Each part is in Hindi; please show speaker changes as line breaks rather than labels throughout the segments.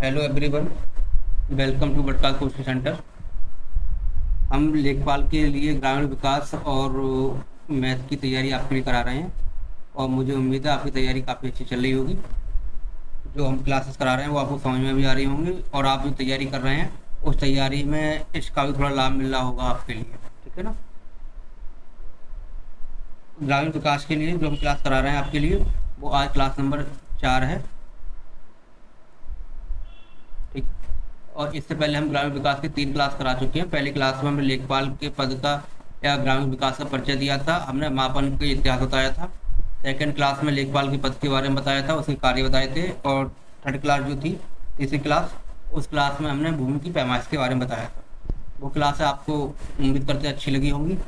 Hello everyone, welcome to Bhatkal coaching centre. हम लेखपाल के लिए ग्रामीण विकास और मैथ की तैयारी आपके लिए करा रहे हैं और मुझे उम्मीद है आपकी तैयारी काफ़ी अच्छी चल रही होगी। जो हम क्लासेस करा रहे हैं वो आपको समझ में भी आ रही होंगी और आप जो तैयारी कर रहे हैं उस तैयारी में इसका भी थोड़ा लाभ मिल रहा होगा आपके लिए। ठीक है ना। ग्रामीण विकास के लिए जो हम क्लास करा रहे हैं आपके लिए वो आज क्लास नंबर 4 है। ठीक। और इससे पहले हम ग्रामीण विकास के 3 क्लास करा चुके हैं। पहली क्लास में हमने लेखपाल के पद का या ग्रामीण विकास का परिचय दिया था, हमने मापन के इतिहास बताया था। सेकंड क्लास में लेखपाल के पद के बारे में बताया था, उसके कार्य बताए थे। और थर्ड क्लास जो थी, तीसरी क्लास, उस क्लास में हमने भूमि की पैमाइश के बारे में बताया था। वो क्लास आपको उम्मीद करते अच्छी लगी होंगी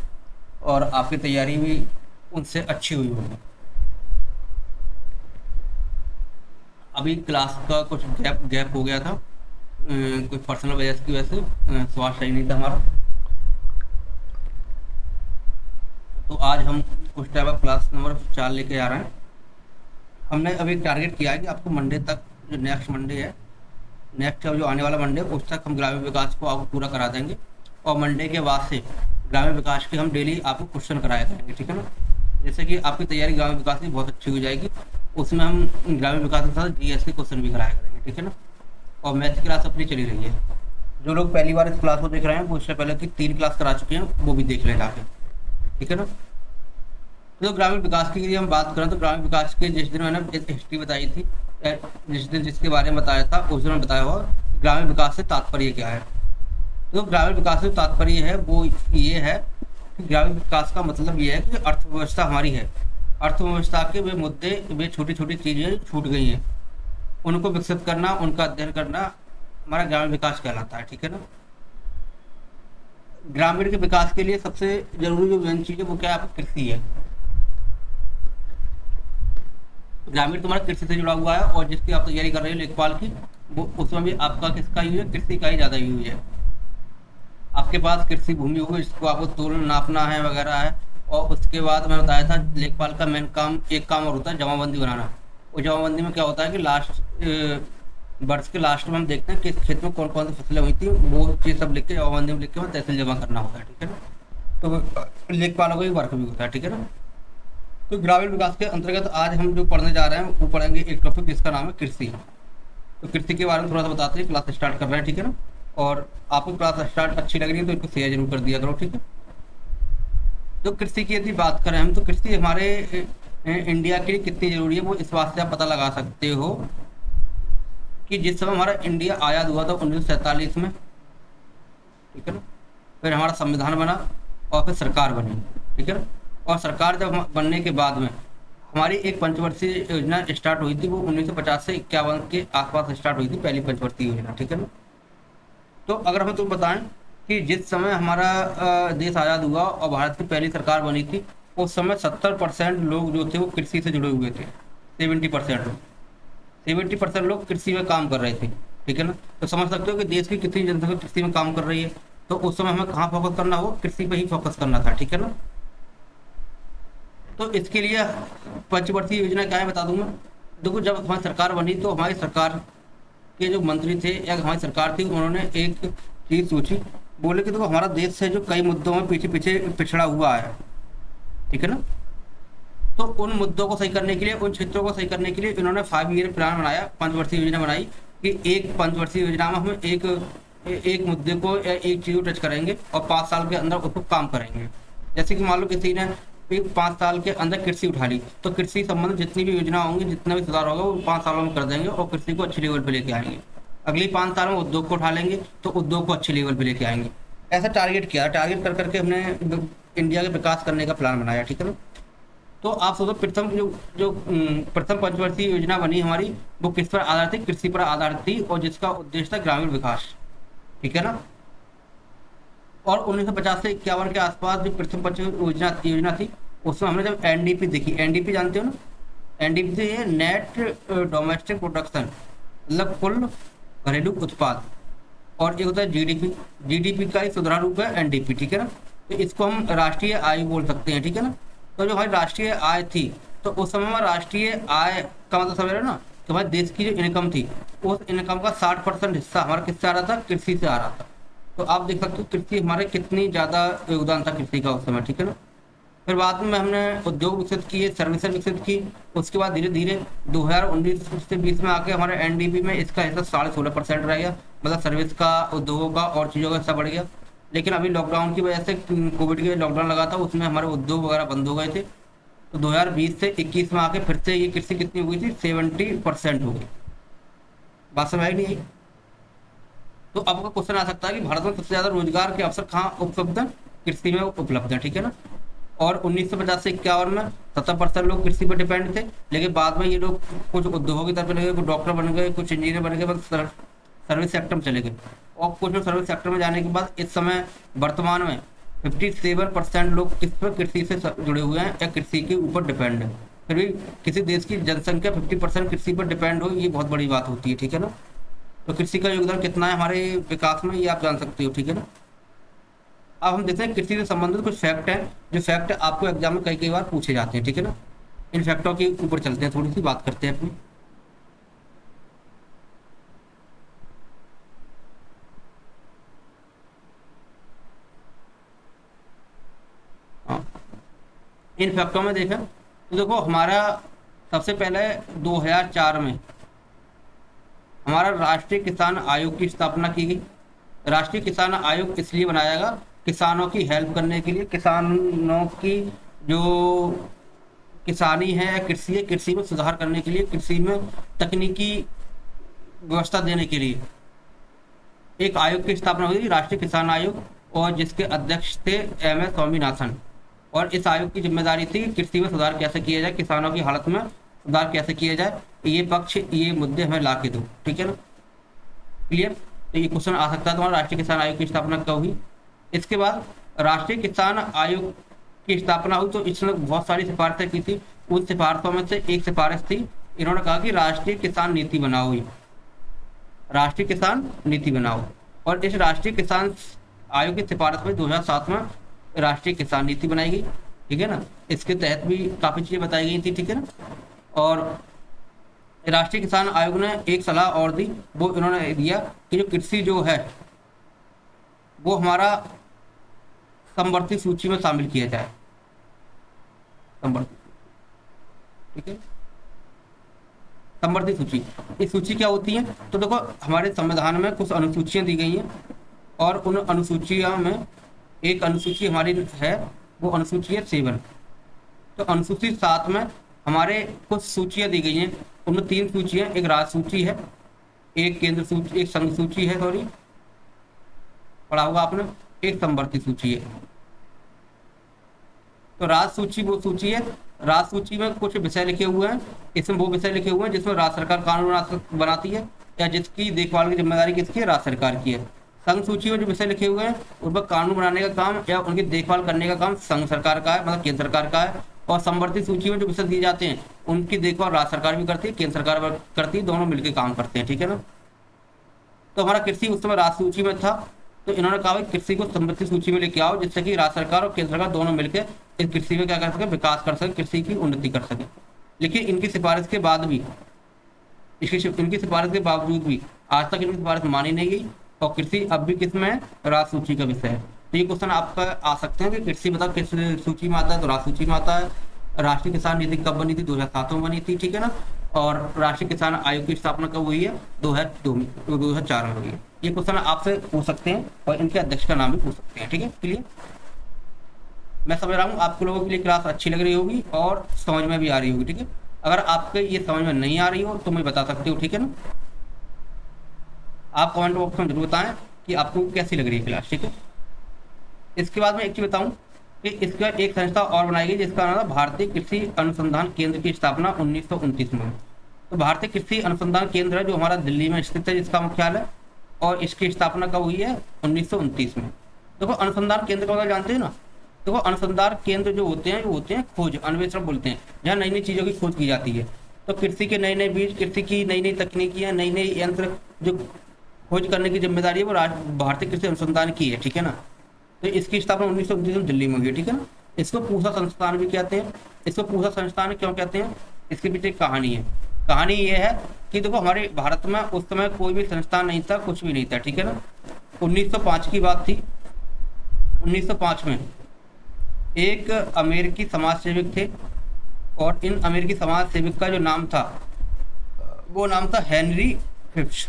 और आपकी तैयारी भी उनसे अच्छी हुई होगी। अभी क्लास का कुछ गैप गैप हो गया था, कोई पर्सनल वजह की वजह से स्वास्थ्य सही नहीं था हमारा। तो आज हम कुछ टाइप ऑफ क्लास नंबर 4 लेके आ रहे हैं। हमने अभी टारगेट किया है कि आपको मंडे तक, जो नेक्स्ट मंडे है, नेक्स्ट जो आने वाला मंडे, उस तक हम ग्रामीण विकास को आपको पूरा करा देंगे। और मंडे के बाद से ग्रामीण विकास के हम डेली आपको क्वेश्चन कराया करेंगे। ठीक है ना। जैसे कि आपकी तैयारी ग्रामीण विकास की बहुत अच्छी हो जाएगी, उसमें हम ग्रामीण विकास के साथ जीएस के क्वेश्चन भी कराया करेंगे। ठीक है ना। और मैथ की क्लास अपनी चली रही है। जो लोग पहली बार इस क्लास को देख रहे हैं वो इससे पहले की 3 क्लास करा चुके हैं, वो भी देख लें जाके। ठीक है ना। तो ग्रामीण विकास की यदि हम बात करें तो ग्रामीण विकास के जिस दिन मैंने एक हिस्ट्री बताई थी, जिस दिन जिसके बारे में बताया था उस दिन मैंने बताया हुआ ग्रामीण विकास से तात्पर्य क्या है। तो ग्रामीण विकास से तात्पर्य है वो ये है कि ग्रामीण विकास का मतलब ये है कि अर्थव्यवस्था हमारी है, अर्थव्यवस्था के वे मुद्दे, वे छोटी छोटी चीज़ें छूट गई हैं, उनको विकसित करना, उनका अध्ययन करना हमारा ग्रामीण विकास कहलाता है। ठीक है ना। ग्रामीण के विकास के लिए सबसे जरूरी जो मेन चीज़ है वो क्या है, आपकी कृषि है। ग्रामीण तुम्हारा कृषि से जुड़ा हुआ है और जिसकी आप तैयारी कर रहे हो लेखपाल की, वो उसमें भी आपका किसका यूज है, कृषि का ही ज़्यादा यूज है। आपके पास कृषि भूमि होगी जिसको आपको तोलना नापना है वगैरह है। और उसके बाद मैं बताया था लेखपाल का मेन काम, एक काम और होता है जमाबंदी बनाना। और जमाबंदी में क्या होता है कि लास्ट वर्ष के लास्ट में हम देखते हैं कि इस खेत में कौन कौन सी फसलें हुई थी, वो चीज़ सब लिख के जमाबंदी में लिख के हमें तहसील जमा करना होता है। ठीक है ना। तो लेखपालों का ही वर्क भी होता है। ठीक है ना। तो ग्रामीण विकास के अंतर्गत आज हम जो पढ़ने जा रहे हैं वो पढ़ेंगे एक टॉपिक जिसका नाम है कृषि। तो कृषि के बारे में थोड़ा सा बताते हैं, क्लास स्टार्ट कर रहे हैं। ठीक है ना। और आपको क्लास स्टार्ट अच्छी लग रही है तो इसको शेयर जरूर कर दिया करो। ठीक है। तो कृषि की यदि बात करें हम, तो कृषि हमारे इंडिया के लिए कितनी जरूरी है वो इस बात से आप पता लगा सकते हो कि जिस समय हमारा इंडिया आज़ाद हुआ था 1947 में। ठीक है ना। फिर हमारा संविधान बना और फिर सरकार बनी। ठीक है ना। और सरकार जब बनने के बाद में हमारी एक पंचवर्षीय योजना स्टार्ट हुई थी, वो 1950 से 51 के आसपास स्टार्ट हुई थी, पहली पंचवर्षीय योजना। ठीक है ना। तो अगर हम तुम बताएं कि जिस समय हमारा देश आज़ाद हुआ और भारत की पहली सरकार बनी थी, उस समय 70% लोग जो थे वो कृषि से जुड़े हुए थे। 70% लोग, 70% लोग कृषि में काम कर रहे थे। ठीक है ना। तो समझ सकते हो कि देश की कितनी जनसंख्या कृषि में काम कर रही है। तो उस समय हमें कहाँ फोकस करना हो, कृषि पे ही फोकस करना था। ठीक है ना। तो इसके लिए पंचवर्षीय योजना क्या है बता दूंगा। देखो, जब हमारी सरकार बनी तो हमारी सरकार के जो मंत्री थे या हमारी सरकार थी, उन्होंने एक चीज़ सोची, बोले कि देखो हमारा देश है जो कई मुद्दों में पीछे पीछे पिछड़ा हुआ है। ठीक है ना। तो उन मुद्दों को सही करने के लिए, उन क्षेत्रों को सही करने के लिए इन्होंने 5 ईयर प्लान बनाया, पंचवर्षीय योजना बनाई कि एक पंचवर्षीय योजना में हम एक मुद्दे को या एक चीज़ को टच करेंगे और 5 साल के अंदर उसको काम करेंगे। जैसे कि मान लो किसी ने 5 साल के अंदर कृषि उठा ली, तो कृषि संबंधित जितनी भी योजना होंगी, जितना भी सुधार होगा वो 5 सालों में कर देंगे और कृषि को अच्छी लेवल पे लेके आएंगे। अगली 5 साल में उद्योग को उठा लेंगे तो उद्योग को अच्छी लेवल पे लेके आएंगे। ऐसा टारगेट किया, टारगेट कर करके हमने इंडिया के विकास करने का प्लान बनाया। ठीक है ना। तो आप सोचो प्रथम जो जो प्रथम पंचवर्षीय योजना बनी हमारी, वो किस पर आधारित थी, कृषि पर आधारित थी और जिसका उद्देश्य था ग्रामीण विकास। ठीक है ना। और 1950 से 51 के आसपास जो प्रथम पंच योजना थी, उसमें हमने जब एनडीपी देखी, एनडीपी जानते हो ना, एनडीपी से ये नेट डोमेस्टिक प्रोडक्शन, मतलब कुल घरेलू उत्पाद। और एक होता है जीडीपी, जीडीपी का ही सुधार रूप है एनडीपी। ठीक है ना। तो इसको हम राष्ट्रीय आय बोल सकते हैं। ठीक है ना। तो जो हमारी राष्ट्रीय आय थी, तो उस समय में राष्ट्रीय आय का मतलब समझ रहे हो ना, कि हमारे देश की जो इनकम थी, उस इनकम का 60% हिस्सा हमारा किससे आ रहा था, कृषि से आ रहा था। तो आप देख सकते हो कृषि हमारे कितनी ज़्यादा योगदान था कृषि का उस समय, ठीक है ना। फिर बाद में हमने उद्योग विकसित किए, सर्विसेज विकसित की। उसके बाद धीरे धीरे 2019 से 20 में आके हमारे एनडीपी में इसका हिस्सा 16.5% रह गया, मतलब सर्विस का, उद्योगों का और चीज़ों का हिस्सा बढ़ गया। लेकिन अभी लॉकडाउन की वजह से, कोविड के लॉकडाउन लगा था, उसमें हमारे उद्योग वगैरह बंद हो गए थे। तो 2020 से 21 में आके फिर से ये कृषि कितनी हो गई थी, 70% हो गई। बात समझ आई नहीं आई? तो अब आपका क्वेश्चन आ सकता है कि भारत में सबसे ज्यादा रोजगार के अवसर कहाँ उपलब्ध है, कृषि में उपलब्ध है, ठीक है ना। और 1950 से 51 में 70% लोग कृषि पर डिपेंड थे, लेकिन बाद में ये लोग कुछ उद्योगों की तरफ चले गए, कुछ डॉक्टर बन गए, कुछ इंजीनियर बन गए, बस सर्विस सेक्टर में चले गए। और कुछ लोग सर्विस सेक्टर में जाने के बाद इस समय वर्तमान में 57% लोग किस पर, कृषि से जुड़े हुए हैं या कृषि के ऊपर डिपेंड है। फिर भी किसी देश की जनसंख्या 50% कृषि पर डिपेंड हो, ये बहुत बड़ी बात होती है, ठीक है ना। तो कृषि का योगदान कितना है हमारे विकास में, ये आप जान सकते हो, ठीक है ना। अब हम देखते हैं कृषि से संबंधित कुछ फैक्ट हैं, जो फैक्ट आपको एग्जाम में कई कई बार पूछे जाते हैं, ठीक है ना। इन फैक्टों के ऊपर चलते हैं, थोड़ी सी बात करते हैं अपनी। हाँ, इन फैक्टों में देखें तो देखो हमारा सबसे पहले 2004 में हमारा राष्ट्रीय किसान आयोग की स्थापना की गई। राष्ट्रीय किसान आयोग इसलिए बनाया गया, किसानों की हेल्प करने के लिए, किसानों की जो किसानी है या कृषि है, कृषि में सुधार करने के लिए, कृषि में तकनीकी व्यवस्था देने के लिए एक आयोग की स्थापना हुई, राष्ट्रीय किसान आयोग, और जिसके अध्यक्ष थे MS स्वामीनाथन। और इस आयोग की जिम्मेदारी थी कि कृषि में सुधार कैसे किया जाए, किसानों की हालत में सुधार कैसे किया जाए, ये पक्ष, ये मुद्दे हमें ला के दो, ठीक है ना। क्लियर? तो ये क्वेश्चन आ सकता है तुम्हारा, राष्ट्रीय किसान आयोग की स्थापना कब हुई। इसके बाद राष्ट्रीय किसान आयोग की स्थापना हुई तो इसने बहुत सारी सिफारिशें की थी। उन सिफारिशों में से एक सिफारिश थी, इन्होंने कहा कि राष्ट्रीय किसान नीति बनाओ, हुई राष्ट्रीय किसान नीति बनाओ। और इस राष्ट्रीय किसान आयोग की सिफारिश में 2007 में राष्ट्रीय किसान नीति बनाई गई, ठीक है ना। इसके तहत भी काफी चीजें बताई गई थी, ठीक है ना। और राष्ट्रीय किसान आयोग ने एक सलाह और दी, वो इन्होंने दिया कि जो कृषि जो है वो हमारा समवर्ती सूची में शामिल किया जाए, समवर्ती, ठीक है। समवर्ती सूची, ये सूची क्या होती है, तो देखो हमारे संविधान में कुछ अनुसूचियां दी गई हैं, और उन अनुसूचियों में एक अनुसूची हमारी है, वो अनुसूची है 7। तो अनुसूची 7 में हमारे कुछ सूचियां दी गई हैं, उनमें 3 सूचियां, एक राज्य सूची है, एक केंद्र सूची, एक संघ सूची है, सॉरी पढ़ा होगा आपने, एक समवर्ती सूची है। तो राज्य सूची वो सूची है, राज्य सूची में कुछ विषय लिखे हुए हैं, इसमें वो विषय लिखे हुए हैं जिसमें राज्य सरकार कानून बनाती है या जिसकी देखभाल की जिम्मेदारी किसकी है, राज्य सरकार की है। संघ सूची में जो विषय लिखे हुए हैं उन पर कानून बनाने का काम या उनकी देखभाल करने का काम संघ सरकार का है, मतलब केंद्र सरकार का है। और समवर्ती सूची में जो विषय दिए जाते हैं उनकी देखभाल राज्य सरकार भी करती है, केंद्र सरकार भी करती है, दोनों मिलकर काम करते हैं, ठीक है ना। तो हमारा कृषि उस समय राज्य सूची में था, तो इन्होंने कहा कि कृषि को समवर्ती सूची में लेके आओ, जिससे कि राज्य सरकार और केंद्र सरकार दोनों मिलकर इस कृषि में क्या कर सके, विकास कर सके, कृषि की उन्नति कर सके। लेकिन इनकी सिफारिश के बाद भी, इनकी सिफारिश के बावजूद भी आज तक इनकी सिफारिश मानी नहीं गई, और कृषि अब भी किस में है, राज्य सूची का विषय है। तो ये क्वेश्चन आपका आ सकते हैं कि कृषि बताओ किस सूची में आता है, तो राज्य सूची में आता है। राष्ट्रीय किसान नीति कब बनी थी, 2007 में बनी थी, ठीक है ना। और राष्ट्रीय किसान आयोग की स्थापना कब हुई है, 2004 में हुई है। ये क्वेश्चन आपसे पूछ सकते हैं और इनके अध्यक्ष का नाम भी पूछ सकते हैं, ठीक है। क्लियर? मैं समझ रहा हूँ आपको लोगों के लिए क्लास अच्छी लग रही होगी और समझ में भी आ रही होगी, ठीक है। अगर आपके ये समझ में नहीं आ रही हो तो मुझे बता सकते हो, ठीक है ना। आप कमेंट बॉक्स में जरूर बताएं कि आपको कैसी लग रही है क्लास, ठीक है। इसके बाद में एक चीज बताऊं कि इसका एक संस्था और बनाई गई जिसका नाम था भारतीय कृषि अनुसंधान केंद्र की स्थापना 1929 में। तो भारतीय कृषि अनुसंधान केंद्र है जो हमारा दिल्ली में स्थित है, जिसका मुख्यालय, और इसकी स्थापना कब हुई है, 1929 में। देखो अनुसंधान केंद्र को जानते हैं ना, देखो अनुसंधान केंद्र जो होते हैं वो होते हैं खोज, अन्वेषण बोलते हैं, जहाँ नई नई चीज़ों की खोज की जाती है। तो कृषि के नए नए बीज, कृषि की नई नई तकनीकियाँ, नई नई यंत्र जो खोज करने की जिम्मेदारी है वो भारतीय कृषि अनुसंधान की है, ठीक है ना। तो इसकी स्थापना 1929 में दिल्ली में हुई है, ठीक है ना। इसको पूसा संस्थान भी कहते हैं। इसको पूसा संस्थान क्यों कहते हैं, इसके पीछे एक कहानी है। कहानी ये है कि देखो हमारे भारत में उस समय कोई भी संस्थान नहीं था, कुछ भी नहीं था, ठीक है ना। 1905 की बात थी। 1905 में एक अमेरिकी समाज सेवक थे, और इन अमेरिकी समाज सेवक का जो नाम था वो नाम था हेनरी फिफ्स।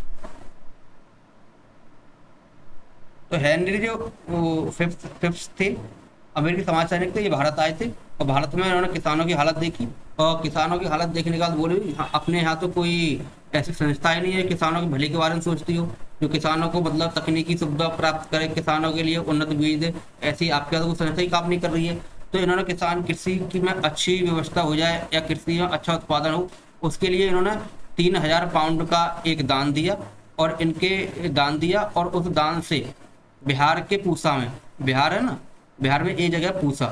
तो हेनरी जो फिफ्स थे, अमेरिकी समाज सैनिक थे, ये भारत आए थे, और भारत में उन्होंने किसानों की हालत देखी, और किसानों की हालत देखने के बाद बोले अपने यहाँ तो कोई ऐसी संस्था ही नहीं है किसानों के भले के बारे में सोचती हो, जो किसानों को मतलब तकनीकी सुविधा प्राप्त करे, किसानों के लिए उन्नत बीज दे, ऐसी आपके यहाँ तो कोई संस्था ही काम नहीं कर रही है। तो इन्होंने किसान कृषि की में अच्छी व्यवस्था हो जाए या कृषि में अच्छा उत्पादन हो, उसके लिए इन्होंने 3000 पाउंड का एक दान दिया, और इनके दान दिया, और उस दान से बिहार के पूसा में, बिहार है ना, बिहार में एक जगह पूसा,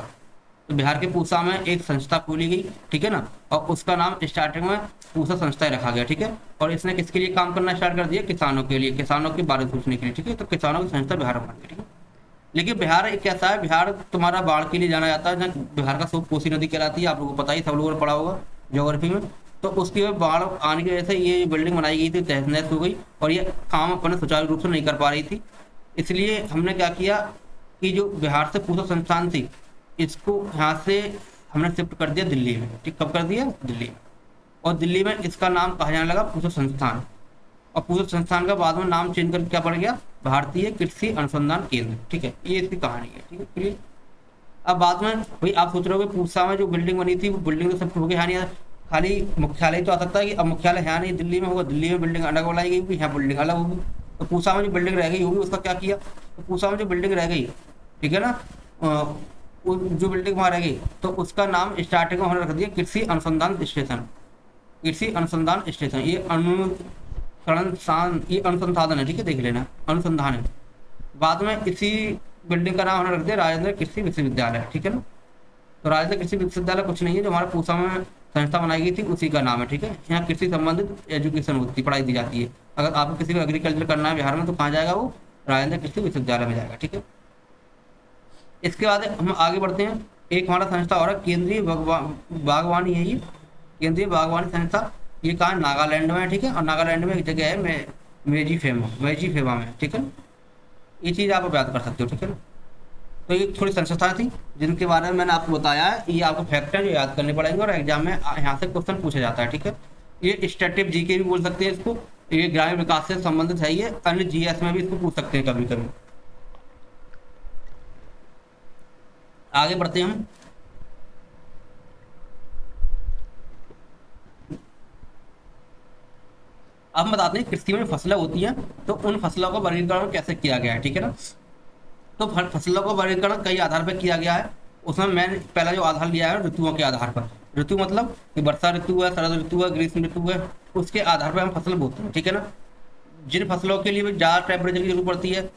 तो बिहार के पूसा में एक संस्था खोली गई, ठीक है ना, और उसका नाम स्टार्टिंग में पूसा संस्था ही रखा गया, ठीक है। और इसने किसके लिए काम करना स्टार्ट कर दिया? किसानों के लिए, किसानों के बारे में सोचने के लिए, ठीक है। तो किसानों की संस्था बिहार में बन गई, ठीक है। लेकिन बिहार एक कैसा है, बिहार तुम्हारा बाढ़ के लिए जाना जाता है, जहाँ बिहार का स्वरूप कोसी नदी कहलाती है, आप लोगों को पता ही, सब लोगों ने पढ़ा होगा ज्योग्राफी में। तो उसकी वजह बाढ़ आने की वजह से ये बिल्डिंग बनाई गई थी, तहस नहस हो गई, और ये काम अपने सुचारू रूप से नहीं कर पा रही थी। इसलिए हमने क्या किया कि जो बिहार से पूसा संस्थान थी, इसको यहाँ से हमने शिफ्ट कर दिया दिल्ली में, ठीक। कब कर दिया? दिल्ली में। और दिल्ली में इसका नाम कहा जाने लगा पूसा संस्थान, और पूसा संस्थान का बाद में नाम चेंज करके क्या पड़ गया? भारतीय कृषि अनुसंधान केंद्र, ठीक है। ये इसकी कहानी है, ठीक है, क्लियर। अब बाद में भाई आप सोच रहे हो कि पूसा में जो बिल्डिंग बनी थी, वो बिल्डिंग तो सब हो गई, यहाँ नहीं, खाली मुख्यालय तो आ सकता है कि अब मुख्यालय यहाँ नहीं दिल्ली में होगा, दिल्ली में बिल्डिंग अलग बनाई गई होगी, यहाँ बिल्डिंग अलग होगी। तो पूसा में जो बिल्डिंग रह गई होगी उसका क्या किया? तो पूसा में जो बिल्डिंग रह गई, ठीक है ना, जो बिल्डिंग वहाँ रह गई, तो उसका नाम स्टार्टिंग में उन्होंने रख दिया कृषि अनुसंधान स्टेशन। कृषि अनुसंधान स्टेशन, ये ये अनुसंधान है, ठीक है, देख लेना, अनुसंधान है। बाद में इसी बिल्डिंग का नाम उन्होंने रख दिया राजेंद्र कृषि विश्वविद्यालय, ठीक है ना। तो राजेंद्र कृषि विश्वविद्यालय कुछ नहीं है, जो हमारे पूसा में संस्था बनाई गई थी उसी का नाम है, ठीक है। यहाँ कृषि संबंधित एजुकेशन होती है, पढ़ाई दी जाती है। अगर आपको किसी को एग्रीकल्चर करना है बिहार में, तो कहाँ जाएगा? वो राजेंद्र कृषि विश्वविद्यालय में जाएगा, ठीक है। इसके बाद हम आगे बढ़ते हैं। एक हमारा संस्था और है केंद्रीय बागवानी है, ये केंद्रीय बागवानी संस्था, ये कहाँ? नागालैंड में है, ठीक है। और नागालैंड में एक जगह है मेजी फेमा में, ठीक है। ये चीज़ आप याद कर सकते हो, ठीक है ना। तो ये थोड़ी संस्था थी जिनके बारे में मैंने आपको बताया है, ये आपको फैक्ट है जो याद करने पड़ेंगे, और एग्जाम में यहाँ से क्वेश्चन पूछा जाता है, ठीक है। ये स्टैटिक जीके भी बोल सकते हैं इसको, ये ग्रामीण विकास से संबंधित है, ये अन्य जीएस में भी इसको पूछ सकते हैं कभी कभी। आगे बढ़ते हैं हम। अब हम बताते हैं कृषि में फसलें होती हैं, तो उन फसलों का वर्गीकरण कैसे किया गया है, ठीक है ना। तो फसलों का वर्गीकरण कई आधार पर किया गया है। उसमें मैंने पहला जो आधार लिया है ऋतुओं के आधार पर। ऋतु मतलब कि वर्षा ऋतु है, शरद ऋतु है, ग्रीष्म ऋतु है, उसके आधार पर हम फसल बोते हैं, ठीक है ना। जिन फसलों के लिए ज़्यादा टेम्परेचर की जरूरत पड़ती है,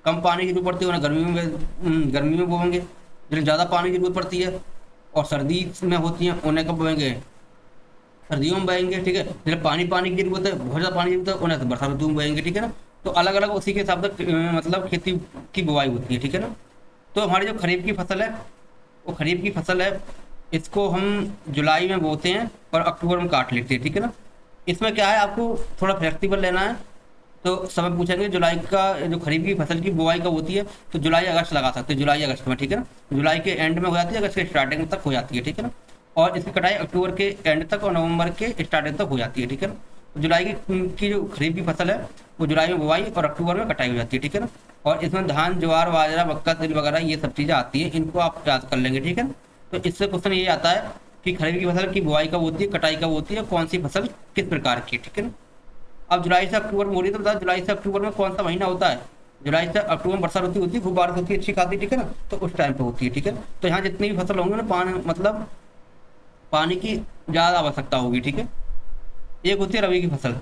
कम पानी की जरूरत पड़ती है, उन्हें गर्मी में बोएंगे। जिन्हें ज़्यादा पानी की जरूरत पड़ती है और सर्दी में होती हैं, उन्हें कब बोएंगे? सर्दियों में बोएंगे, ठीक है। जिन्हें पानी की जरूरत है, बहुत ज़्यादा पानी की जरूरत है, उन्हें वर्षा ऋतु में बोएंगे, ठीक है ना। तो अलग अलग उसी के हिसाब से मतलब खेती की बुवाई होती है, ठीक है ना। तो हमारी जो खरीफ की फसल है, वो खरीफ की फसल है, इसको हम जुलाई में बोते हैं और अक्टूबर में काट लेते हैं, ठीक है ना। इसमें क्या है, आपको थोड़ा फ्लेक्सिबल लेना है। तो समय पूछेंगे जुलाई का जो खरीफ की फसल की बुआई कब होती है, तो जुलाई अगस्त लगा सकते हैं, जुलाई अगस्त में, ठीक है ना। जुलाई के एंड में हो जाती है, अगस्त के स्टार्टिंग तक हो जाती है, ठीक है ना। और इसकी कटाई अक्टूबर के एंड तक और नवंबर के स्टार्टिंग तक हो जाती है, ठीक है ना। तो जुलाई की जो खरीफ की फसल है, वो जुलाई में बुआई और अक्टूबर में कटाई हो जाती है, ठीक है ना। और इसमें धान, ज्वार, बाजरा, मक्का, तिल वगैरह ये सब चीज़ें आती हैं, इनको आप याद कर लेंगे, ठीक है ना। तो इससे क्वेश्चन ये आता है कि खरीफ की फसल की बुआई कब होती है, कटाई कब होती है, कौन सी फसल किस प्रकार की, ठीक है ना। अब जुलाई से अक्टूबर में हो रही है, तो बता जुलाई से अक्टूबर में कौन सा महीना होता है? जुलाई से अक्टूबर में वर्षा ऋतु होती है, खूब बारिश होती है अच्छी खासी, ठीक है ना। तो उस टाइम पे होती है, ठीक है। तो यहाँ जितनी भी फसल होंगे ना, पानी की ज़्यादा आवश्यकता होगी, ठीक है। एक होती है रबी की फसल।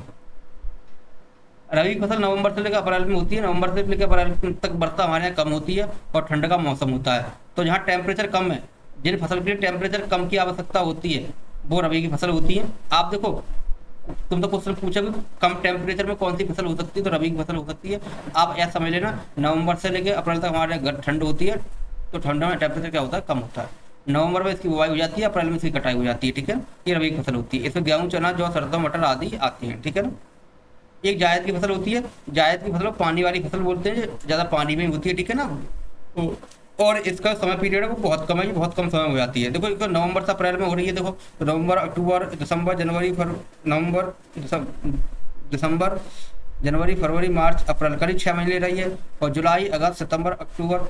रबी की फसल नवंबर से लेकर अप्रैल में होती है, नवंबर से लेकर अप्रैल तक वर्षा हमारे यहाँ कम होती है और ठंड का मौसम होता है। तो जहाँ टेम्परेचर कम है, जिन फसल के लिए टेम्परेचर कम की आवश्यकता होती है, वो रबी की फसल होती है। आप देखो, तुम तो क्वेश्चन पूछोगे कम टेम्परेचर में कौन सी फसल हो सकती है, तो रबी की फसल हो सकती है। आप ऐसा समझ लेना, नवंबर से लेकर अप्रैल तक हमारे घर ठंड होती है, तो ठंड में टेम्परेचर क्या होता है? कम होता है। नवंबर में इसकी बुआई हो जाती है, अप्रैल में इसकी कटाई हो जाती है, ठीक है। ये रबी की फसल होती है, इसमें गेहूं, चना, जौ, सरसों, मटर आदि आते हैं, ठीक है ना। एक जायद की फसल होती है, जायद की फसल को पानी वाली फसल बोलते हैं, ज़्यादा पानी में होती है, ठीक है ना। और इसका समय पीरियड है वो बहुत कम है, ये बहुत कम समय हो जाती है। देखो इसको नवंबर से अप्रैल में हो रही है, देखो तो नवंबर, अक्टूबर, दिसंबर, जनवरी, नवंबर, दिसंबर, जनवरी, फरवरी, मार्च, अप्रैल, करीब 6 महीने ले रही है। और जुलाई, अगस्त, सितंबर, अक्टूबर,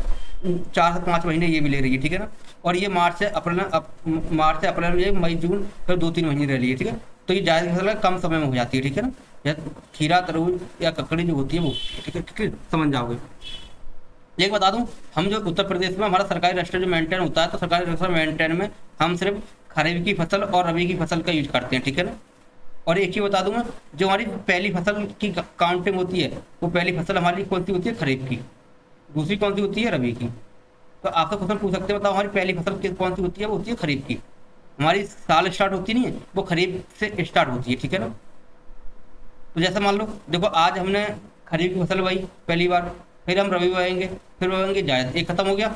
4 से 5 महीने ये भी ले रही है, ठीक है ना। और ये मार्च से अप्रैल में ये मई, जून, फिर 2-3 महीने रह रही है, ठीक है। तो ये जायद की फसल कम समय में हो जाती है, ठीक है ना। खीरा, तरबूज या ककड़ी जो होती है वो, ठीक है, ठीक है, समझ जाओगे। एक बता दूं, हम जो उत्तर प्रदेश में हमारा सरकारी रजिस्टर जो मेंटेन होता है, तो सरकारी रजिस्टर मेंटेन में हम सिर्फ खरीफ की फसल और रबी की फसल का यूज करते हैं, ठीक है ना। और एक ही बता दूंगा, जो हमारी पहली फसल की काउंटिंग होती है, वो पहली फसल हमारी कौन सी होती है, खरीफ की। दूसरी कौन सी होती है, रबी की। तो आपसे क्वेश्चन पूछ सकते हैं, बताओ हमारी पहली फसल कौन सी होती है, वो होती है खरीफ की। हमारी साल स्टार्ट होती नहीं है, वो खरीफ से स्टार्ट होती है, ठीक है ना। तो जैसे मान लो, देखो आज हमने खरीफ की फसल बोई पहली बार, फिर हम रबी बोएंगे, फिर बोएंगे जायद, एक खत्म हो गया।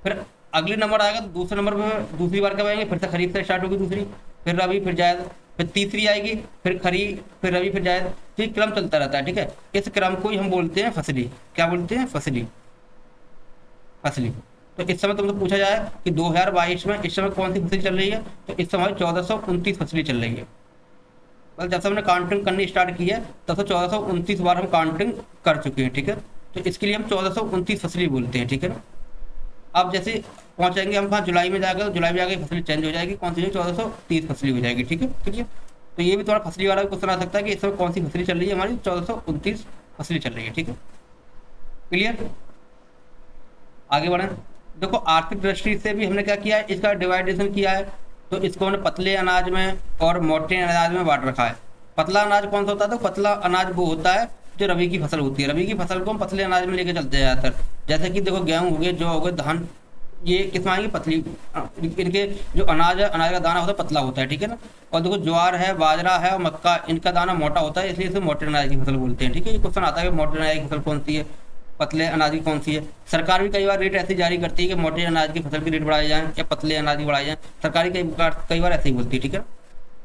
फिर अगले नंबर आएगा तो दूसरे नंबर पे दूसरी बार कब आएंगे, फिर से खरीफ से स्टार्ट होगी दूसरी, फिर रबी, फिर जायद, फिर तीसरी आएगी, फिर खरीफ, फिर रबी, फिर जायद। तो ये क्रम चलता रहता है, ठीक है। इस क्रम को ही हम बोलते हैं फसली। क्या बोलते हैं, फसली, फसली। तो इस समय तुमसे पूछा जाए कि 2022 में इस समय कौन सी फसली चल रही है, तो इस समय 1429 फसली चल रही है। मतलब जब से हमने काउंटिंग करनी स्टार्ट की है, तब से 1429 बार हम काउंटिंग कर चुके हैं, ठीक है। तो इसके लिए हम 1429 फसली बोलते हैं, ठीक है ना। अब जैसे पहुंचेंगे हम कहाँ, जुलाई में जाकर, तो जुलाई में जाकर फसली चेंज हो जाएगी, कौन सी, 1430 फसली हो जाएगी, ठीक है, ठीक है। तो ये भी थोड़ा फसली वाला भी क्वेश्चन आ सकता है कि इस समय कौन सी फसली चल रही है, हमारी 1429 फसली चल रही है, ठीक है, क्लियर। आगे बढ़ें। देखो आर्थिक दृष्टि से भी हमने क्या किया है, इसका डिवाइडेशन किया है। तो इसको हमने पतले अनाज में और मोटे अनाज में बांट रखा है। पतला अनाज कौन सा होता है, तो पतला अनाज वो होता है जो रबी की फसल होती है। रबी की फसल को हम पतले अनाज में लेके चलते हैं ज़्यादातर। जैसे कि देखो गेहूँ हो गए, जौ हो गए, धान, ये किस में आएंगे, पतली। इनके जो अनाज है, अनाज का दाना होता है पतला होता है, ठीक है ना। और देखो ज्वार है, बाजरा है और मक्का, इनका दाना मोटा होता है, इसलिए इसे मोटे अनाज की फसल बोलते हैं, ठीक है। ये क्वेश्चन आता है कि मोटे अनाज की फसल कौन सी है, पतले अनाज की कौन सी है। सरकार भी कई बार रेट ऐसे जारी करती है कि मोटे अनाज की फसल के रेट बढ़ाए जाएं या पतले अनाज की बढ़ाए जाएं। सरकारी कई बार ऐसे ही बोलती है, ठीक है।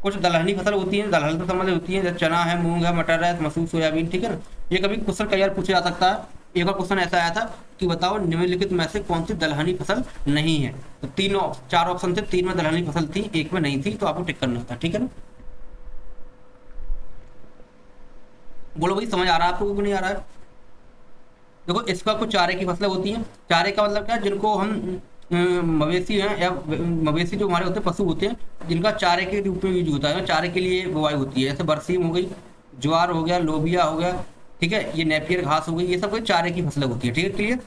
कुछ दलहनी फसल होती है, दलहन से संबंधित होती है, जैसे चना है, मूंग है, मटर है, मसूर, सोयाबीन, ठीक है ना। ये कभी क्वेश्चन कई बार पूछा जा सकता है। एक बार क्वेश्चन ऐसा आया था कि बताओ निम्नलिखित में से कौन सी दलहनी फसल नहीं है। तो 4 ऑप्शन थे, 3 में दलहनी फसल थी, 1 में नहीं थी, तो आपको टिक करना था, ठीक है ना। बोलो भाई, समझ आ रहा है आपको कि नहीं आ रहा है। देखो इसका कुछ चारे की फसलें होती हैं। चारे का मतलब क्या है, जिनको हम मवेशी हैं या मवेशी जो हमारे होते हैं, पशु होते हैं, जिनका चारे के रूप में यूज होता है, चारे के लिए बुवाई होती है। जैसे बरसीम हो गई, ज्वार हो गया, लोबिया हो गया, ठीक है, ये नेपियर घास हो गई, ये सब कोई चारे की फसलें होती है, ठीक है, क्लियर।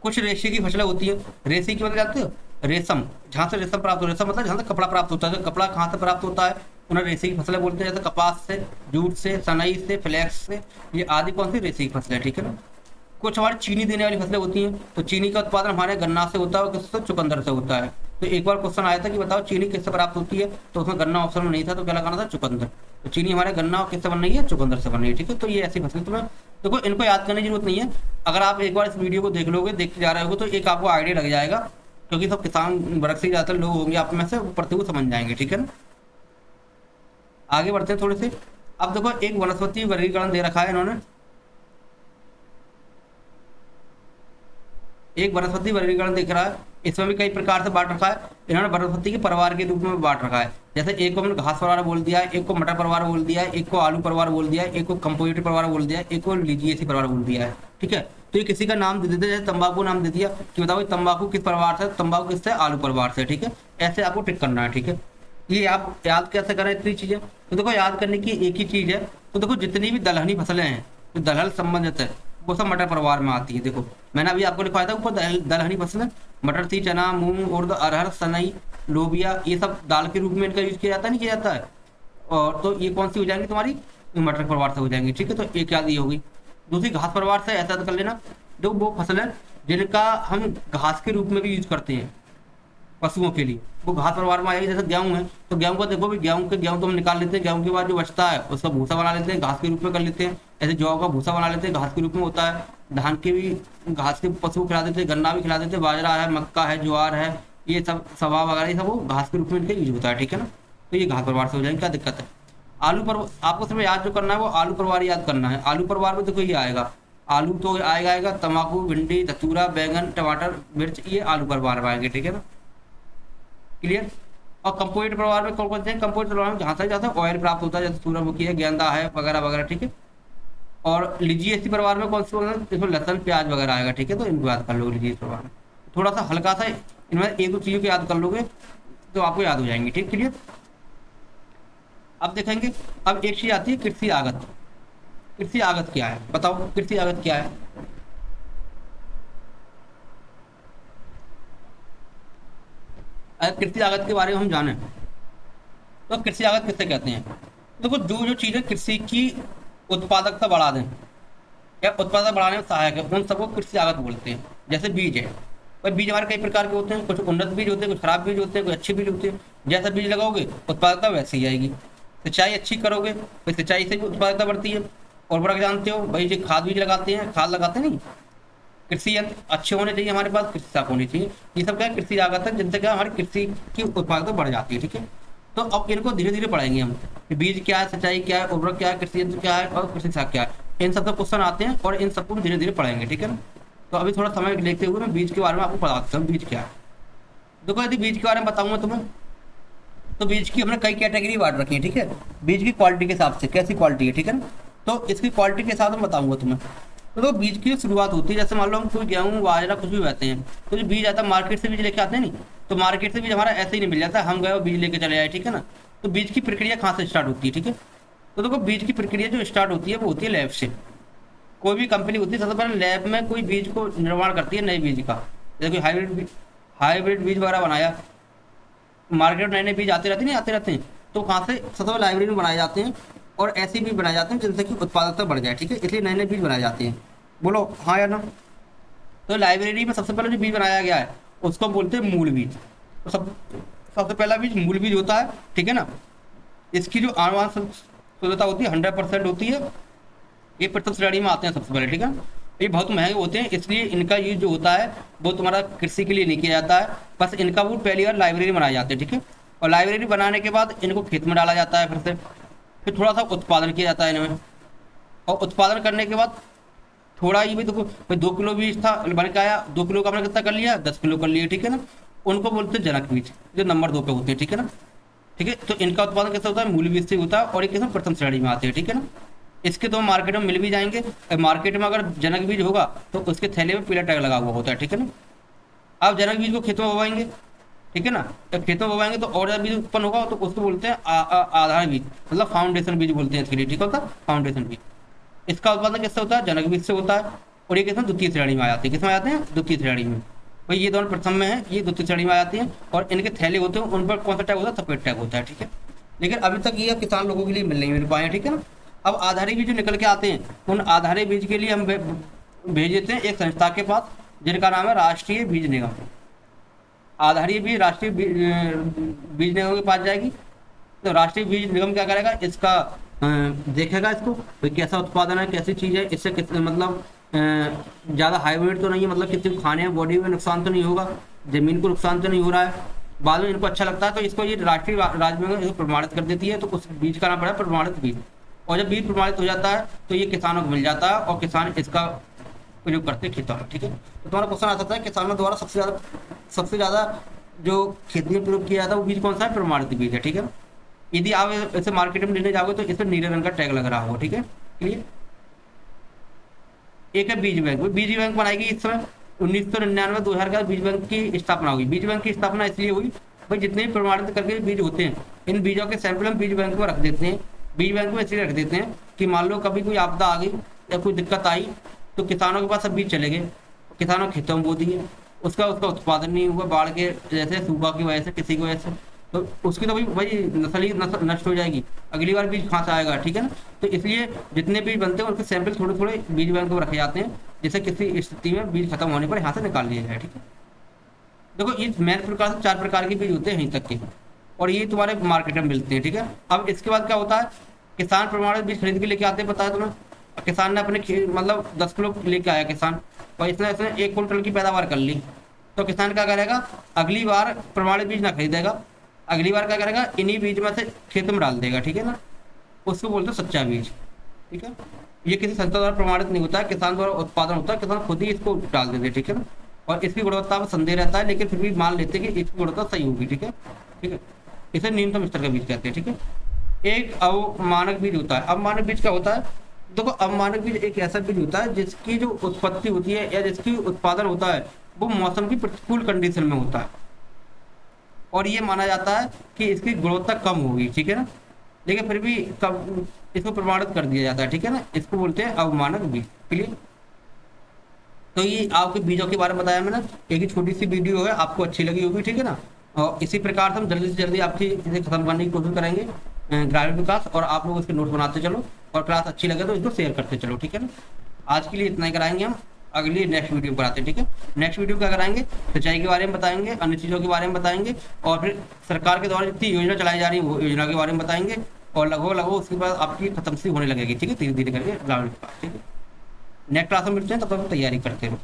कुछ रेशे की फसलें होती हैं। रेशे की मतलब जानते हो, रेशम, जहाँ से रेशम प्राप्त हो, रेशम मतलब जहाँ से कपड़ा प्राप्त होता है। जो कपड़ा कहाँ से प्राप्त होता है, उन्हें रेशे की फसलें बोलते हैं। जैसे कपास से, जूट से, सनई से, फ्लैक्स से, ये आदि कौन सी रेशे की फसलें, ठीक है ना। कुछ हमारी चीनी देने वाली फसलें होती हैं। तो चीनी का उत्पादन हमारे गन्ना से होता है और किससे, चुकंदर से होता है। तो एक बार क्वेश्चन आया था कि बताओ चीनी किससे प्राप्त होती है, तो उसमें गन्ना ऑप्शन में नहीं था, तो क्या लगाना था, चुकंदर। तो चीनी हमारे गन्ना और किससे बन रही है, चुकंदर से बन रही है, ठीक है। तो ये ऐसी फसलें तुम्हें, देखो इनको याद करने की जरूरत नहीं है। अगर आप एक बार इस वीडियो को देख लोगे, देखते जा रहे हो, तो एक आपको आइडिया लग जाएगा, क्योंकि सब किसान वर्ग से ज़्यादातर लोग होंगे आप में से, पढ़ते हुए समझ जाएंगे, ठीक है ना। आगे बढ़ते हैं थोड़े से। अब देखो एक वनस्पति वर्गीकरण दे रखा है इन्होंने, एक वनस्पति वर्गीकरण दिख रहा है। इसमें भी कई प्रकार से बांट रखा है इन्होंने, वनस्पति के परिवार के रूप में बांट रखा है। जैसे एक को हमने घास परिवार बोल दिया है, एक को मटर परिवार बोल दिया है, एक को आलू परिवार बोल दिया है, एक को कंपोजिट परिवार बोल दिया है, एक को लीजिएसी परिवार बोल दिया है, ठीक है। तो ये किसी का नाम दे देते हैं, जैसे तंबाकू नाम दे दिया कि बताओ तंबाकू किस परिवार से, तंबाकू किससे, आलू परिवार से, ठीक है। ऐसे आपको टिक करना है, ठीक है। ये आप याद कैसे करें इतनी चीजें, तो देखो याद करने की एक ही चीज है। तो देखो जितनी भी दलहनी फसलें हैं, जो दलहन संबंधित है, वो सब मटर परिवार में आती है। देखो मैंने अभी आपको लिखवाया था ऊपर, दलहनी फसलें मटर थी, चना, मूंग, उर्द, अरहर, सनई, लोबिया, ये सब दाल के रूप में इनका यूज किया जाता है, नहीं किया जाता है। और तो ये कौन सी हो जाएंगी तुम्हारी, मटर परिवार से हो जाएंगी, ठीक है। तो एक याद ये होगी। दूसरी घास परिवार से ऐसा कर लेना, जो वो फसलें जिनका हम घास के रूप में भी यूज करते हैं, पशुओं के लिए, वो घास परिवार में आएगी। जैसे गेहूँ है तो गेहूँ को देखो भी, गेहूँ तो हम निकाल लेते हैं, गेहूँ के बाद जो बचता है उसका भूसा बना लेते हैं, घास के रूप में कर लेते हैं। ऐसे जौ का भूसा बना लेते हैं, घास के रूप में होता है। धान के भी घास के पशु को खिला देते हैं, गन्ना भी खिला देते हैं, बाजरा है, मक्का है, ज्वार है, ये सब सवा वगैरह ये सब वो घास के रूप में इनका यूज होता है, ठीक है ना। तो ये घास परिवार से हो जाएंगे, क्या दिक्कत है। आलू पर आपको सिर्फ याद जो करना है वो आलू परिवार याद करना है। आलू परिवार में देखो ये आएगा, आलू तो आएगा, तम्बाकू, भिंडी, धतूरा, बैंगन, टमाटर, मिर्च, ये आलू परिवार में आएंगे, ठीक है ना, क्लियर। और कंपोजिट परिवार में कौन कौन से हैं? कंपोजिट परिवार में जहाँ से जाता है ऑयल प्राप्त होता है, जैसे सूरजमुखी है, गेंदा है, वगैरह वगैरह, ठीक है। और लीजिएसी परिवार में कौन से होंगे? इसमें लहसन, प्याज वगैरह आएगा, ठीक है। तो इनको याद कर लोगे लीजिएसी परिवार में। थोड़ा सा हल्का सा इनमें एक दो चीज़ों को याद कर लोगे तो आपको याद हो जाएंगी, ठीक, क्लियर। अब देखेंगे, अब एक चीज आती है कृषि आगत। कृषि आगत क्या है बताओ, कृषि आगत क्या है? अगर कृषि आगत के बारे में हम जाने तो कृषि आगत किसे कहते हैं? देखो, जो जो चीजें कृषि की उत्पादकता बढ़ा दें या उत्पादकता बढ़ाने में सहायक है, उन सबको कृषि आगत बोलते हैं। जैसे बीज है, और बीज हमारे कई प्रकार के होते हैं, कुछ उन्नत बीज होते हैं, कुछ खराब बीज होते हैं, कुछ अच्छे बीज होते हैं। जैसा बीज लगाओगे उत्पादकता वैसे ही आएगी। सिंचाई अच्छी करोगे तो सिंचाई से भी उत्पादकता बढ़ती है। उर्वरक जानते हो भाई, जो खाद बीज लगाते हैं, खाद लगाते नहीं, कृषि यंत्र अच्छे होने चाहिए हमारे पास, कृषि साफ होनी चाहिए, ये सब क्या है कृषि आगत है, जिनसे क्या हमारी कृषि की उत्पादकता बढ़ जाती है, ठीक है। तो अब इनको धीरे धीरे पढ़ाएंगे हम कि बीज क्या है, सिंचाई क्या है, उर्वरक क्या है, कृषि यंत्र क्या है और कृषि साख क्या है। इन सब क्वेश्चन आते हैं और इन सबको हम धीरे धीरे पढ़ाएंगे, ठीक है ना। तो अभी थोड़ा समय लेते हुए मैं बीज के बारे में आपको बता सकता हूँ बीज क्या है। देखो, यदि बीज के बारे में बताऊंगा तुम्हें तो बीज की हमने कई कैटेगरी बांट रखी है, ठीक है। बीज की क्वालिटी के हिसाब से, कैसी क्वालिटी है, ठीक है ना। तो इसकी क्वालिटी के हिसाब से बताऊंगा तुम्हें। तो बीज की शुरुआत होती है, जैसे मान लो हम कोई गेहूँ, बाजरा कुछ भी उगाते हैं, तो जो बीज आता है मार्केट से बीज लेके आते हैं नहीं, तो मार्केट से बीज हमारा ऐसे ही नहीं मिल जाता, हम गए और बीज लेके चले आए, ठीक है ना। तो बीज की प्रक्रिया कहाँ से स्टार्ट होती है, ठीक है। तो देखो, बीज की प्रक्रिया जो स्टार्ट होती है वो होती है लैब से। कोई भी कंपनी होती है, सबसे पहले लैब में कोई बीज को निर्माण करती है, नए बीज का। जैसे कोई हाइब्रिड बीज वगैरह बनाया, मार्केट में नए नए बीज आते रहते नहीं, आते रहते हैं, तो कहाँ से सबसे पहले लाइब्रेरी में बनाए जाते हैं और ऐसे बीज बनाए जाते हैं जिनसे कि उत्पादकता बढ़ जाए, ठीक है। इसलिए नए नए बीज बनाए जाते हैं, बोलो हाँ या ना। तो लाइब्रेरी में सबसे पहले जो बीज बनाया गया है उसको बोलते हैं मूल बीज। तो सबसे पहला बीज मूल बीज होता है, ठीक है ना। इसकी जो आनुवंशिक शुद्धता होती है 100% होती है। ये प्रथम श्रेणी में आते हैं सबसे पहले, ठीक है। ये बहुत महंगे होते हैं, इसलिए इनका यूज जो होता है वो तुम्हारा कृषि के लिए नहीं किया जाता है, बस इनका वो पहली बार लाइब्रेरी बनाए जाते हैं, ठीक है। और लाइब्रेरी बनाने के बाद इनको खेत में डाला जाता है, फिर थोड़ा सा उत्पादन किया जाता है इनमें। और उत्पादन करने के बाद थोड़ा ही भी, देखो भाई 2 किलो बीज था बन के आया, 2 किलो का हमने कितना कर लिया, 10 किलो कर लिया, ठीक है ना। उनको बोलते हैं जनक बीज, जो नंबर 2 पे होते हैं, ठीक है ना। ठीक है, तो इनका उत्पादन कैसे होता है, मूल बीज से होता है और ये किस्म प्रथम श्रेणी में आते हैं, ठीक है ना। इसके तो मार्केट में मिल भी जाएंगे। मार्केट में अगर जनक बीज होगा तो उसके थैले में पीला टैग लगा हुआ होता है, ठीक है ना। आप जनक बीज को खेतों में बोवाएंगे, ठीक है ना। जब खेतों में बोवाएंगे तो और ज्यादा बीज उत्पन्न होगा, तो उसको बोलते हैं आधार बीज, मतलब फाउंडेशन बीज बोलते हैं इसके लिए, ठीक होता है फाउंडेशन बीज। इसका उत्पादन किससे होता है, जनक बीज से होता है। और ये किस्म द्वितीय श्रेणी में आ जाती है, किसमें आ जाते हैं, द्वितीय श्रेणी में। भाई ये दोनों प्रथम में है, ये द्वितीय श्रेणी में आ जाती है। और इनके थैले होते हैं, उन पर कौन सा टैग होता है, सफेद टैग होता है, ठीक है। लेकिन अभी तक ये किसान लोगों के लिए नहीं मिल पाए हैं, ठीक है ना। अब आधारी बीज जो निकल के आते हैं, उन आधारी बीज के लिए हम भेज देते हैं एक संस्था के पास, जिनका नाम है राष्ट्रीय बीज निगम। आधारी बीज राष्ट्रीय बीज निगम के पास जाएगी, तो राष्ट्रीय बीज निगम क्या करेगा, इसका देखेगा इसको भाई कैसा उत्पादन है, कैसी चीज़ है, इससे किस मतलब ज़्यादा हाइब्रिड तो नहीं है, मतलब किसी को खाने में बॉडी में नुकसान तो नहीं होगा, ज़मीन को नुकसान तो नहीं हो रहा है, बाद में इनको अच्छा लगता है, तो इसको ये राष्ट्रीय राज्य में इसको प्रमाणित कर देती है। तो उस बीज का नाम पड़ा प्रमाणित बीज। और जब बीज प्रमाणित हो जाता है तो ये किसानों को मिल जाता है और किसान इसका प्रयोग करते हैं खेतों में, ठीक है। तो तुम्हारा क्वेश्चन आ सकता है किसानों द्वारा सबसे ज़्यादा जो खेती में प्रयोग किया जाता है वो बीज कौन सा है, प्रमाणित बीज है, ठीक है। यदि आप ऐसे मार्केट में लेने जाओगे तो इस पर नीले रंग का टैग लग रहा होगा, ठीक है, क्लियर। एक है बीज बैंक। बीज बैंक बनाएगी इस समय 1999-2000 का बीज बैंक की स्थापना हुई। बीज बैंक की स्थापना इसलिए हुई भाई जितने भी प्रमाणित करके बीज होते हैं, इन बीजों के सैंपल हम बीज बैंक में रख देते हैं। बीज बैंक में इसलिए रख देते हैं कि मान लो कभी कोई आपदा आ गई या कोई दिक्कत आई तो किसानों के पास सब बीज चले गए, किसानों खेतों में बो दिए, उसका उत्पादन नहीं हुआ, बाढ़ के जैसे सूखा की वजह से, किसी की वजह से, तो उसकी तो भाई नस्ल नष्ट हो जाएगी, अगली बार बीज कहाँ से आएगा, ठीक है ना। तो इसलिए जितने बीज बनते हैं उनके सैंपल थोड़े थोड़े बीज बैंक में रखे जाते हैं, जिससे किसी स्थिति में बीज खत्म होने पर यहाँ से निकाल लिया जाए, ठीक है। देखो ये मेन प्रकार से 4 प्रकार के बीज होते हैं यहीं तक के, और ये तुम्हारे मार्केट में मिलते हैं, ठीक है। अब इसके बाद क्या होता है, किसान प्रमाणित बीज खरीद के लेके आते हैं, पता है तुम्हें। किसान ने अपने मतलब 10 किलो लेके आया किसान, और इसने इसने 1 कुंटल की पैदावार कर ली, तो किसान क्या करेगा, अगली बार प्रमाणित बीज ना खरीदेगा, अगली बार क्या करेगा, इन्हीं बीज में से खेत में डाल देगा, ठीक है ना। उसको बोलते हैं सच्चा बीज, ठीक है। ये किसी संस्था द्वारा प्रमाणित नहीं होता है, किसान द्वारा उत्पादन होता है, किसान खुद ही इसको डाल देते हैं, ठीक है ना। और इसकी गुणवत्ता में संदेह रहता है, लेकिन फिर भी मान लेते हैं कि इसकी गुणवत्ता सही होगी, ठीक है, ठीक है। इसे न्यूनतम स्तर का बीज कहते हैं, ठीक है। एक अवमानक बीज होता है। अवमानक बीज क्या होता है, देखो अवमानक बीज एक ऐसा बीज होता है जिसकी जो उत्पत्ति होती है या जिसकी उत्पादन होता है वो मौसम की प्रतिकूल कंडीशन में होता है, और ये माना जाता है कि इसकी गुणवत्ता कम होगी, ठीक है ना, लेकिन फिर भी कम इसको प्रमाणित कर दिया जाता है, ठीक है ना। इसको बोलते हैं अवमानक बीज, क्लियर। तो ये आपके बीजों के बारे में बताया मैंने, एक ही छोटी सी वीडियो है, आपको अच्छी लगी होगी, ठीक है ना। और इसी प्रकार से हम जल्दी से जल्दी आपकी इसे खत्म करने की कोशिश करेंगे, ग्रामीण विकास, और आप लोग इसके नोट बनाते चलो, और क्लास अच्छी लगे तो इसको शेयर करते चलो, ठीक है ना। आज के लिए इतना ही कराएंगे हम, अगली नेक्स्ट वीडियो कराते हैं, ठीक है। नेक्स्ट वीडियो क्या कराएंगे, सिंचाई के बारे में बताएंगे, अन्य चीज़ों के बारे में बताएंगे, और फिर सरकार के द्वारा जितनी योजना चलाई जा रही है वो योजना के बारे में बताएंगे, और लगभग लगभग उसके बाद आपकी खत्म सी होने लगेगी, ठीक है, धीरे धीरे करके ग्रामीण विकास, ठीक है। नेक्स्ट क्लास में मिलते हैं, तब तक तैयारी करते रहो।